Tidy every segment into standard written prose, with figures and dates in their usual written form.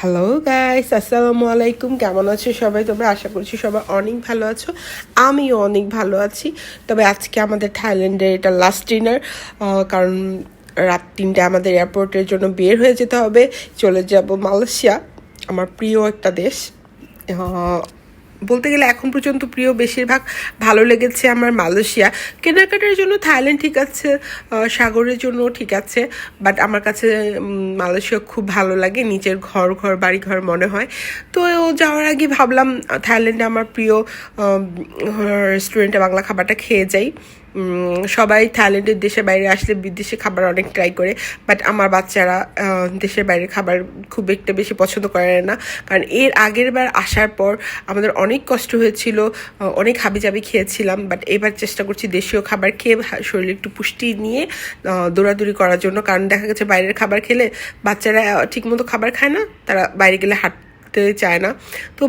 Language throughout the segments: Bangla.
হ্যালো গাইস, আসসালামু আলাইকুম। কেমন আছো সবাই? তোমরা আশা করছি সবাই অনেক ভালো আছো। আমিও অনেক ভালো আছি। তবে আজকে আমাদের থাইল্যান্ডের এটা লাস্ট ডিনার, কারণ রাত 3টায় আমাদের এয়ারপোর্টের জন্য বের হয়ে যেতে হবে। চলে যাব মালয়েশিয়া, আমার প্রিয় একটা দেশ। বলতে গেলে এখন পর্যন্ত প্রিয় বেশিরভাগ ভালো লেগেছে আমার মালয়েশিয়া। কেনাকাটার জন্য থাইল্যান্ড ঠিক আছে, সাগরের জন্য ঠিক আছে, বাট আমার কাছে মালয়েশিয়া খুব ভালো লাগে। নিজের ঘর বাড়ি ঘর মনে হয়। তো যাওয়ার আগে ভাবলাম থাইল্যান্ডে আমার প্রিয় রেস্টুরেন্টে বাংলা খাবারটা খেয়ে যাই। সবাই থাইল্যান্ডের দেশের বাইরে আসলে বিদেশি খাবার অনেক ট্রাই করে, বাট আমার বাচ্চারা দেশের বাইরের খাবার খুব একটা বেশি পছন্দ করে না। কারণ এর আগের বার আসার পর আমাদের অনেক কষ্ট হয়েছিল, অনেক হাবিজাবি খেয়েছিলাম, বাট এবার চেষ্টা করছি দেশীয় খাবার খেয়ে শরীরে একটু পুষ্টি নিয়ে দৌড়াদৌড়ি করার জন্য। কারণ দেখা গেছে বাইরের খাবার খেলে বাচ্চারা ঠিকমতো খাবার খায় না, তারা বাইরে গেলে চায় না। তো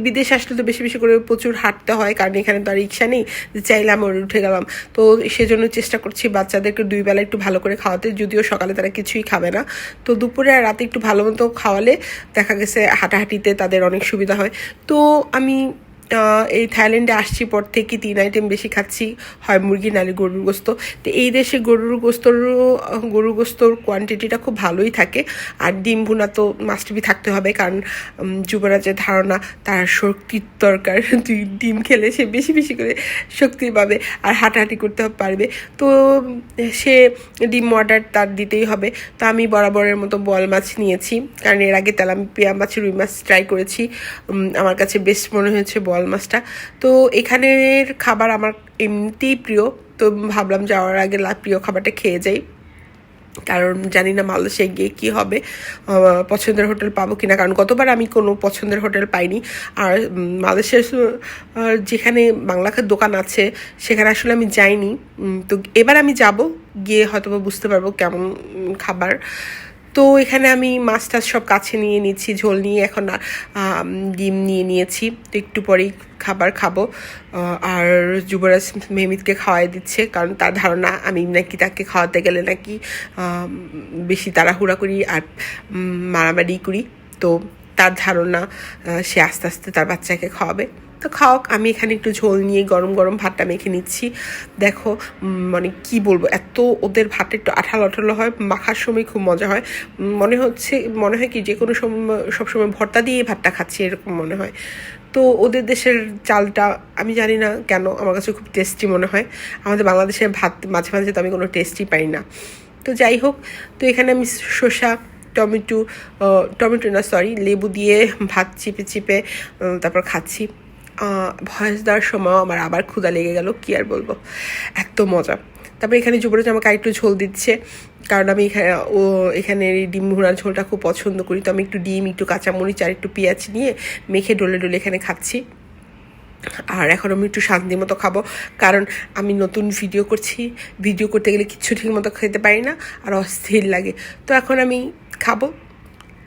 বিদেশে আসলে তো বেশি বেশি করে প্রচুর হাঁটতে হয়, কারণ এখানে তো আর রিক্সা নেই যে চাইলাম ওর উঠে গেলাম। তো সেজন্য চেষ্টা করছি বাচ্চাদেরকে 2 বেলা একটু ভালো করে খাওয়াতে, যদিও সকালে তারা কিছুই খাবে না। তো দুপুরে আর রাতে একটু ভালো মতো খাওয়ালে দেখা গেছে হাঁটাহাঁটিতে তাদের অনেক সুবিধা হয়। তো আমি এই থাইল্যান্ডে আসছি পর থেকে 3 আইটেম বেশি খাচ্ছি, হয় মুরগি নাহলে গরুর গোস্ত। তো এই দেশে গরুর গোস্তর কোয়ান্টিটিটা খুব ভালোই থাকে। আর ডিম ভুনা তো মাস্ট বি থাকতে হবে, কারণ যুবরাজের ধারণা তার শক্তির দরকার। ডিম খেলে সে বেশি বেশি করে শক্তি পাবে আর হাঁটাহাঁটি করতে পারবে। তো সে ডিম অর্ডার তার দিতেই হবে। তো আমি বরাবরের মতো বোয়াল মাছ নিয়েছি, কারণ এর আগে তেলাপিয়া মাছ, রুই মাছ ট্রাই করেছি। আমার কাছে বেস্ট মনে হয়েছে বোয়াল মাছটা। তো এখানের খাবার আমার এমনিতেই প্রিয়, তো ভাবলাম যাওয়ার আগে প্রিয় খাবারটা খেয়ে যাই। কারণ জানি না মালয়েশিয়ায় গিয়ে কী হবে, পছন্দের হোটেল পাবো কিনা, কারণ গতবার আমি কোনো পছন্দের হোটেল পাইনি। আর মালয়েশিয়ার যেখানে বাংলা দোকান আছে সেখানে আসলে আমি যাইনি। তো এবার আমি যাব, গিয়ে হয়তো বুঝতে পারবো কেমন খাবার। তো এখানে আমি মাছ টাছ সব কাছে নিয়ে নিচ্ছি, ঝোল নিয়ে এখন ডিম নিয়ে নিয়েছি। তো একটু পরেই খাবার খাবো। আর যুবরাজ মেহমিদকে খাওয়াই দিচ্ছে, কারণ তার ধারণা আমি নাকি তাকে খাওয়াতে গেলে নাকি বেশি তাড়াহুড়া করি আর মারামারি করি। তো তার ধারণা সে আস্তে আস্তে তার বাচ্চাকে খাওয়াবে। তো খাওক, আমি এখানে একটু ঝোল নিয়ে গরম গরম ভাতটা মেখে নিচ্ছি। দেখো মানে কি বলবো, এত ওদের ভাতটা একটু আঠালো আঠালো হয়, মাখার সময় খুব মজা হয়। মনে হয় কি যে কোনো সময় সবসময় ভর্তা দিয়ে ভাতটা খাচ্ছি এরকম মনে হয়। তো ওদের দেশের চালটা আমি জানি না কেন আমার কাছে খুব টেস্টি মনে হয়। আমাদের বাংলাদেশের ভাত মাঝে মাঝে তো আমি কোনো টেস্টই পাই না। তো যাই হোক, তো এখানে আমি শসা, টমেটো না সরি লেবু দিয়ে ভাত চিপে চিপে তারপর খাচ্ছি। ভয়েস দেওয়ার সময় আমার আবার ক্ষুধা লেগে গেল, কি আর বলবো, এত মজা। তারপরে এখানে যুবরাজ আমাকে একটু ঝোল দিচ্ছে, কারণ আমি এখানে ডিম ভুনার ঝোলটা খুব পছন্দ করি। তো আমি একটু ডিম, একটু কাঁচামরিচ আর একটু পেঁয়াজ নিয়ে মেখে ডলে ডলে এখানে খাচ্ছি। আর এখন আমি একটু শান্তি মতো খাবো, কারণ আমি নতুন ভিডিও করতে গেলে কিচ্ছু ঠিক মতো খেতে পারি না, আর অস্থির লাগে। তো এখন আমি খাবো।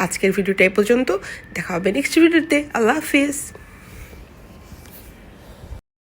আজকের ভিডিওটা এই পর্যন্ত, দেখা হবে নেক্সট ভিডিওতে। আল্লাহ হাফিজ।